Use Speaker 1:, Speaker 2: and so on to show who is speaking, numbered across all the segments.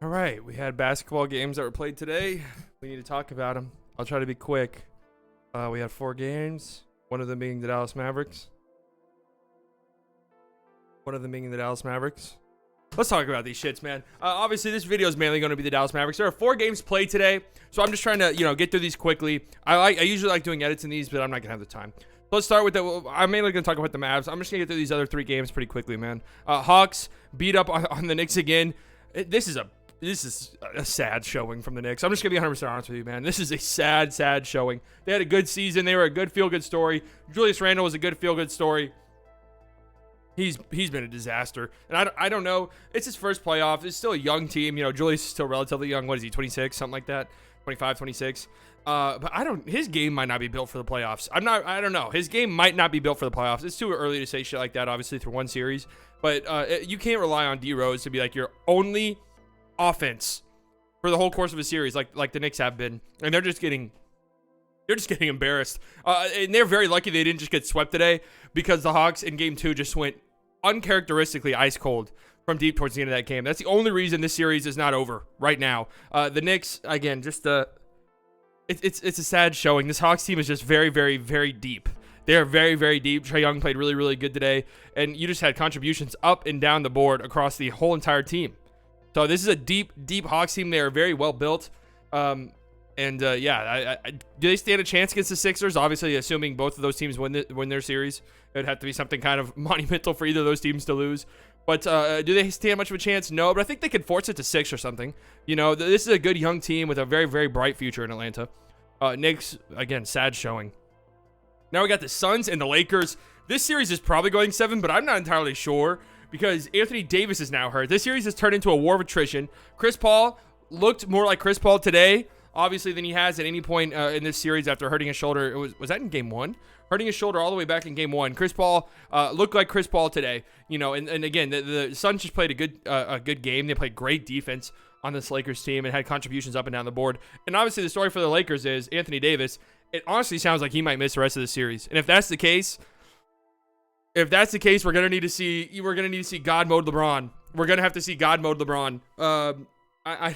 Speaker 1: All right, we had basketball games that were played today. We need to talk about them. I'll try to be quick. We had 4 games, one of them being the Dallas Mavericks. Let's talk about these shits, man. Obviously, this video is mainly going to be the Dallas Mavericks. There are 4 games played today, so I'm just trying to, get through these quickly. I usually like doing edits in these, but I'm not going to have the time. So let's start with I'm mainly going to talk about the Mavs. I'm just going to get through these other 3 games pretty quickly, man. Hawks beat up on the Knicks again. This is a sad showing from the Knicks. I'm just going to be 100% honest with you, man. This is a sad showing. They had a good season. They were a good feel-good story. Julius Randle was a good feel-good story. He's been a disaster. And I don't know. It's his first playoff. It's still a young team. Julius is still relatively young. What is he, 26? Something like that? 25, 26? But his game might not be built for the playoffs. I don't know. His game might not be built for the playoffs. It's too early to say shit like that, obviously, through one series. But you can't rely on D Rose to be like your only offense for the whole course of a series, like the Knicks have been, and they're just getting embarrassed. And they're very lucky they didn't just get swept today, because the Hawks in Game 2 just went uncharacteristically ice cold from deep towards the end of that game. That's the only reason this series is not over right now. The Knicks, again, just it's a sad showing. This Hawks team is just very, very, very deep. They are very, very deep. Trae Young played really, really good today, and you just had contributions up and down the board across the whole entire team. So this is a deep, deep Hawks team. They are very well built. Do they stand a chance against the Sixers? Obviously, assuming both of those teams win their series, it would have to be something kind of monumental for either of those teams to lose. But do they stand much of a chance? No, but I think they could force it to 6 or something. This is a good young team with a very, very bright future in Atlanta. Knicks, again, sad showing. Now we got the Suns and the Lakers. This series is probably going 7, but I'm not entirely sure, because Anthony Davis is now hurt. This series has turned into a war of attrition. Chris Paul looked more like Chris Paul today, obviously, than he has at any point in this series after hurting his shoulder. Was that in Game 1? Hurting his shoulder all the way back in Game 1. Chris Paul looked like Chris Paul today. And again, the Suns just played a good game. They played great defense on this Lakers team and had contributions up and down the board. And obviously, the story for the Lakers is Anthony Davis. It honestly sounds like he might miss the rest of the series. And if that's the case, we're gonna need to see God mode LeBron. We're gonna have to see God mode LeBron. I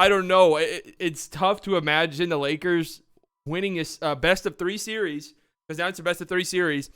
Speaker 1: don't know. It's tough to imagine the Lakers winning a best of 3 series, because now it's a best of 3 series.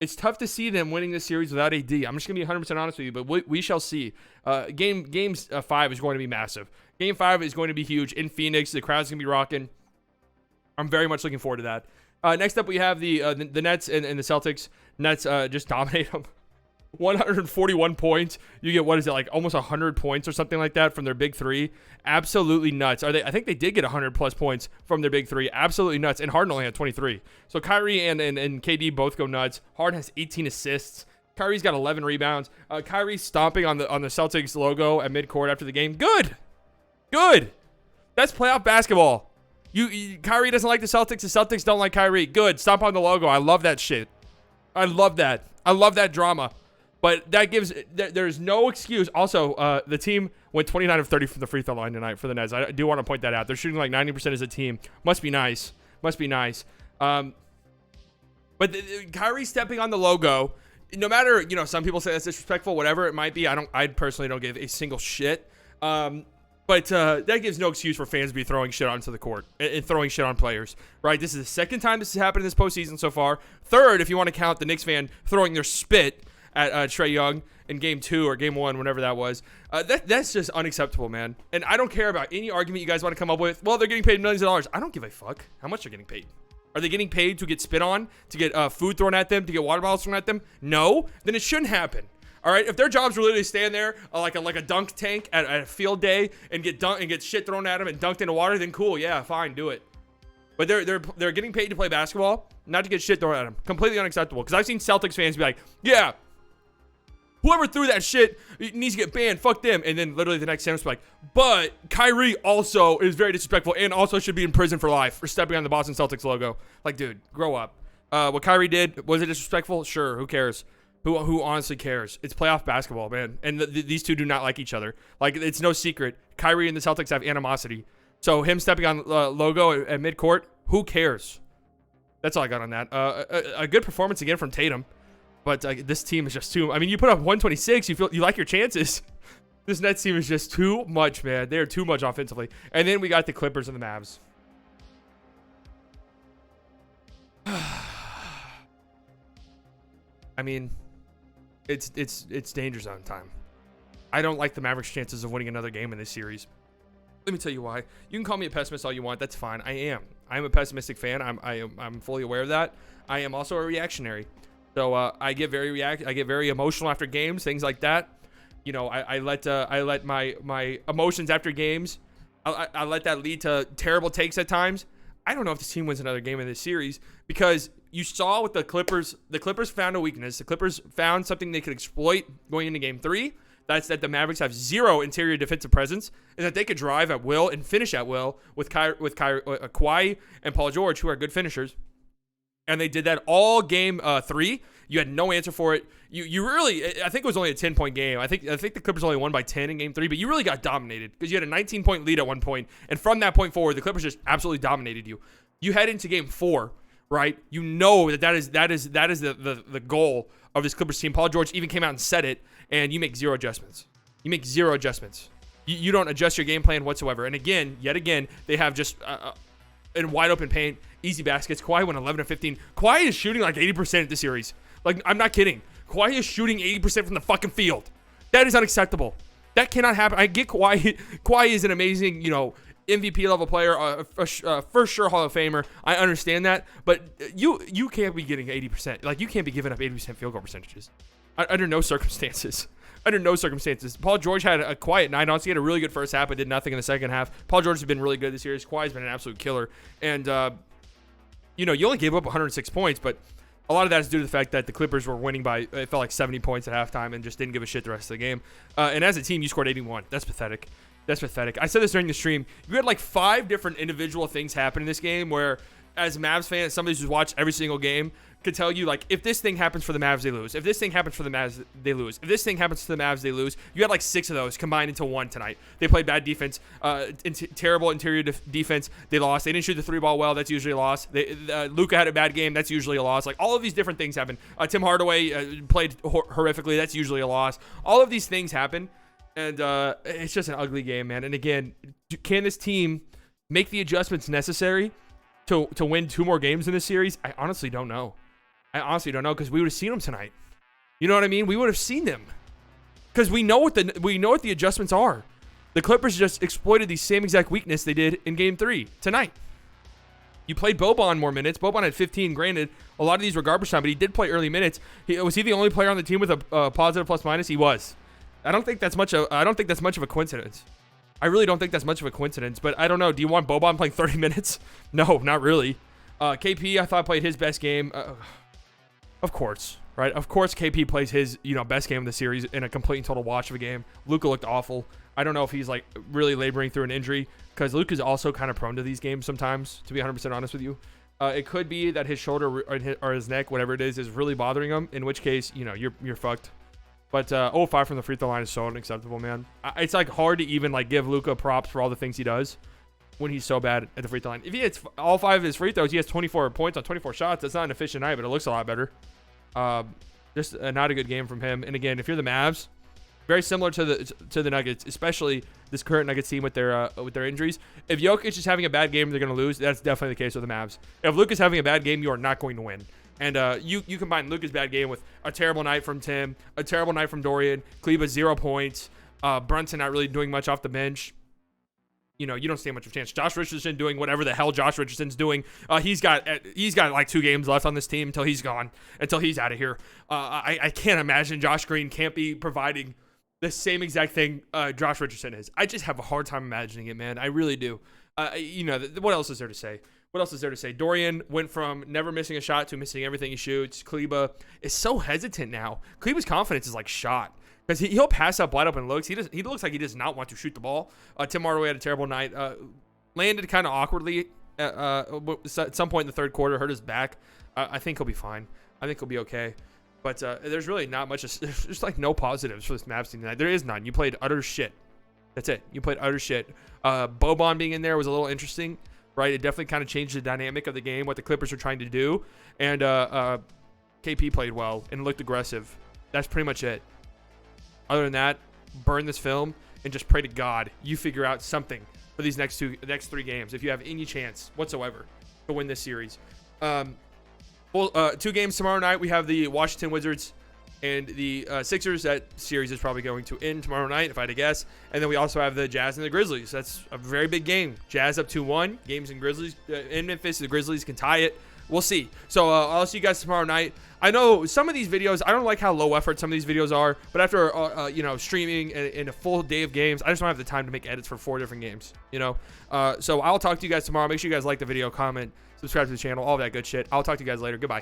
Speaker 1: It's tough to see them winning this series without AD. I'm just gonna be 100% honest with you, but we shall see. Game 5 is going to be massive. Game 5 is going to be huge in Phoenix. The crowd's gonna be rocking. I'm very much looking forward to that. Next up, we have the Nets and the Celtics. Nets just dominate them. 141 points. You get, what is it, like almost 100 points or something like that from their big 3. Absolutely nuts. I think they did get 100 plus points from their big 3. Absolutely nuts. And Harden only had 23. So Kyrie and KD both go nuts. Harden has 18 assists. Kyrie's got 11 rebounds. Kyrie stomping on the Celtics logo at midcourt after the game. Good. That's playoff basketball. Kyrie doesn't like the Celtics. The Celtics don't like Kyrie. Good. Stomp on the logo. I love that shit. I love that drama. But there's no excuse. Also, the team went 29 of 30 from the free throw line tonight for the Nets. I do want to point that out. They're shooting like 90% as a team. Must be nice. But Kyrie stepping on the logo, no matter, some people say that's disrespectful, whatever it might be. I personally don't give a single shit. But that gives no excuse for fans to be throwing shit onto the court and throwing shit on players, right? This is the second time this has happened in this postseason so far. Third, if you want to count the Knicks fan throwing their spit at Trae Young in Game 2 or Game 1, whenever that was. That's just unacceptable, man. And I don't care about any argument you guys want to come up with. Well, they're getting paid millions of dollars. I don't give a fuck how much they're getting paid. Are they getting paid to get spit on, to get food thrown at them, to get water bottles thrown at them? No. Then it shouldn't happen. All right, if their jobs were literally stand there like a dunk tank at a field day and get shit thrown at them and dunked into water, then cool, yeah, fine, do it. But they're getting paid to play basketball, not to get shit thrown at them. Completely unacceptable. Because I've seen Celtics fans be like, yeah, whoever threw that shit needs to get banned. Fuck them. And then literally the next sentence be like, but Kyrie also is very disrespectful and also should be in prison for life for stepping on the Boston Celtics logo. Like, dude, grow up. What Kyrie did, was it disrespectful? Sure, who cares? Who honestly cares? It's playoff basketball, man. And these two do not like each other. Like, it's no secret. Kyrie and the Celtics have animosity. So him stepping on logo at midcourt, who cares? That's all I got on that. A good performance again from Tatum. But this team is just too... I mean, you put up 126. You like your chances. This Nets team is just too much, man. They are too much offensively. And then we got the Clippers and the Mavs. I mean, it's danger zone time. I don't like the Mavericks' chances of winning another game in this series. Let me tell you why. You can call me a pessimist all you want. That's fine. I am a pessimistic fan. I'm fully aware of that. I am also a reactionary. So I get very emotional after games, things like that. You know, I let my emotions after games, I let that lead to terrible takes at times. I don't know if this team wins another game in this series because you saw with the Clippers found a weakness. The Clippers found something they could exploit going into game 3. That's that the Mavericks have zero interior defensive presence and that they could drive at will and finish at will with Kawhi and Paul George, who are good finishers. And they did that all game 3. You had no answer for it. You really, I think it was only a 10-point game. I think the Clippers only won by 10 in game 3, but you really got dominated because you had a 19-point lead at one point, and from that point forward, the Clippers just absolutely dominated you. You head into game 4, right? You know that is the goal of this Clippers team. Paul George even came out and said it, and you make zero adjustments. You don't adjust your game plan whatsoever. And yet again, they have just in wide open paint, easy baskets. Kawhi went 11 of 15. Kawhi is shooting like 80% at this series. Like, I'm not kidding. Kawhi is shooting 80% from the fucking field. That is unacceptable. That cannot happen. I get Kawhi. Kawhi is an amazing, MVP level player, for sure Hall of Famer. I understand that, but you can't be getting 80%. Like, you can't be giving up 80% field goal percentages under no circumstances. Under no circumstances. Paul George had a quiet night. Honestly, he had a really good first half, but did nothing in the second half. Paul George has been really good this series. Kawhi's been an absolute killer, and you only gave up 106 points, but a lot of that is due to the fact that the Clippers were winning by, it felt like 70 points at halftime and just didn't give a shit the rest of the game. And as a team, you scored 81. That's pathetic. I said this during the stream. You had like 5 different individual things happen in this game where, as Mavs fans, somebody who's watched every single game could tell you, like, if this thing happens for the Mavs, they lose. If this thing happens for the Mavs, they lose. If this thing happens to the Mavs, they lose. You had like 6 of those combined into one tonight. They played bad defense, terrible interior defense. They lost. They didn't shoot the 3-ball well. That's usually a loss. Luka had a bad game. That's usually a loss. Like, all of these different things happen. Tim Hardaway played horrifically. That's usually a loss. All of these things happen, and it's just an ugly game, man. And again, can this team make the adjustments necessary to win 2 more games in this series? I honestly don't know. Because we would have seen them tonight. You know what I mean? We would have seen them because we know what the adjustments are. The Clippers just exploited the same exact weakness they did in Game 3 tonight. You played Boban more minutes. Boban had 15. Granted, a lot of these were garbage time, but he did play early minutes. Was he the only player on the team with a positive plus minus? He was. I don't think that's much of a coincidence. I really don't think that's much of a coincidence. But I don't know. Do you want Boban playing 30 minutes? No, not really. KP, I thought, played his best game. Of course, right? Of course, KP plays his, best game of the series in a complete and total wash of a game. Luka looked awful. I don't know if he's like really laboring through an injury because Luka's also kind of prone to these games sometimes, to be 100% honest with you. It could be that his shoulder or his neck, whatever it is really bothering him, in which case, you're fucked. But 0-5 from the free throw line is so unacceptable, man. It's like hard to even like give Luka props for all the things he does when he's so bad at the free throw line. If he hits all 5 of his free throws, he has 24 points on 24 shots. That's not an efficient night, but it looks a lot better. Just not a good game from him. And again, if you're the Mavs, very similar to the Nuggets, especially this current Nuggets team with their injuries. If Jokic is having a bad game, they're going to lose. That's definitely the case with the Mavs. If Luka's having a bad game, you are not going to win. And you combine Luka's bad game with a terrible night from Tim, a terrible night from Dorian, Kleba 0 points, Brunson not really doing much off the bench. You don't stand much of a chance. Josh Richardson doing whatever the hell Josh Richardson's doing. He's got like 2 games left on this team until he's gone, until he's out of here. I can't imagine Josh Green can't be providing the same exact thing Josh Richardson is. I just have a hard time imagining it, man. I really do. What else is there to say? Dorian went from never missing a shot to missing everything he shoots. Kleba is so hesitant now. Kleba's confidence is like shot. Because he'll pass up wide open looks. He looks like he does not want to shoot the ball. Tim Hardaway had a terrible night. Landed kind of awkwardly at some point in the third quarter. Hurt his back. I think he'll be fine. I think he'll be okay. But there's really not much. There's just like no positives for this Mavs team tonight. There is none. You played utter shit. That's it. You played utter shit. Boban being in there was a little interesting, right? It definitely kind of changed the dynamic of the game, what the Clippers are trying to do. And KP played well and looked aggressive. That's pretty much it. Other than that, burn this film and just pray to God you figure out something for these next 3 games if you have any chance whatsoever to win this series. 2 games tomorrow night. We have the Washington Wizards and the Sixers. That series is probably going to end tomorrow night, if I had to guess. And then we also have the Jazz and the Grizzlies. That's a very big game. Jazz up 2-1. Games in Grizzlies in Memphis. The Grizzlies can tie it. We'll see. So I'll see you guys tomorrow night. I know some of these videos, I don't like how low effort some of these videos are, but after streaming in a full day of games, I just don't have the time to make edits for 4 different games. So I'll talk to you guys tomorrow. Make sure you guys like the video, comment, subscribe to the channel, all that good shit. I'll talk to you guys later. Goodbye.